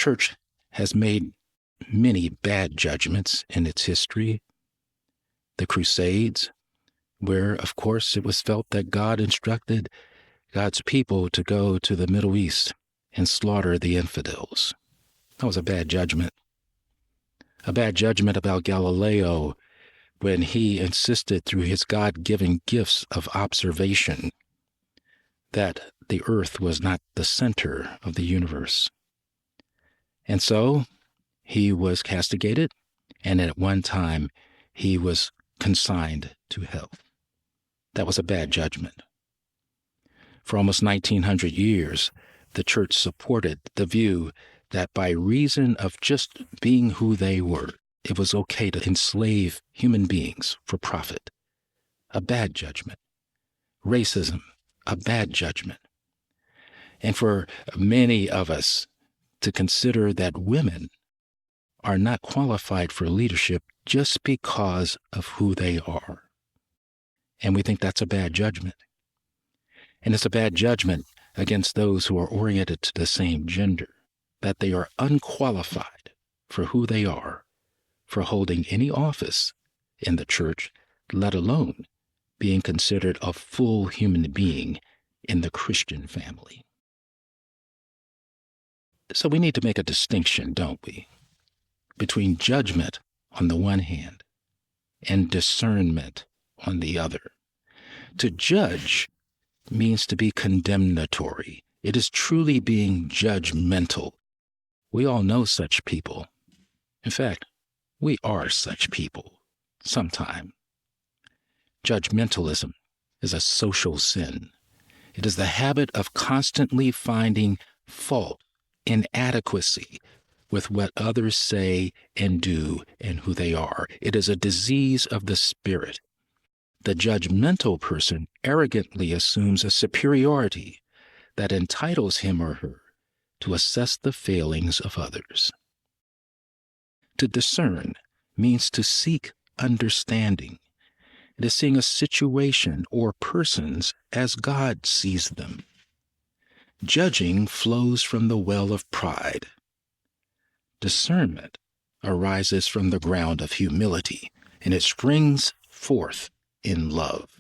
church has made many bad judgments in its history. The Crusades, where, of course, it was felt that God instructed God's people to go to the Middle East and slaughter the infidels. That was a bad judgment. A bad judgment about Galileo when he insisted through his God-given gifts of observation that the earth was not the center of the universe. And so he was castigated, and at one time he was consigned to hell. That was a bad judgment. For almost 1900 years, the church supported the view that by reason of just being who they were, it was okay to enslave human beings for profit. A bad judgment. Racism, a bad judgment. And for many of us to consider that women are not qualified for leadership just because of who they are. And we think that's a bad judgment. And it's a bad judgment against those who are oriented to the same gender, that they are unqualified for who they are, for holding any office in the church, let alone being considered a full human being in the Christian family. So we need to make a distinction, don't we, between judgment on the one hand and discernment on the other. To judge means to be condemnatory. It is truly being judgmental. We all know such people. In fact, we are such people sometime. Judgmentalism is a social sin. It is the habit of constantly finding fault, inadequacy with what others say and do and who they are. It is a disease of the spirit. The judgmental person arrogantly assumes a superiority that entitles him or her to assess the failings of others. To discern means to seek understanding. It is seeing a situation or persons as God sees them. Judging flows from the well of pride. Discernment arises from the ground of humility, and it springs forth in love.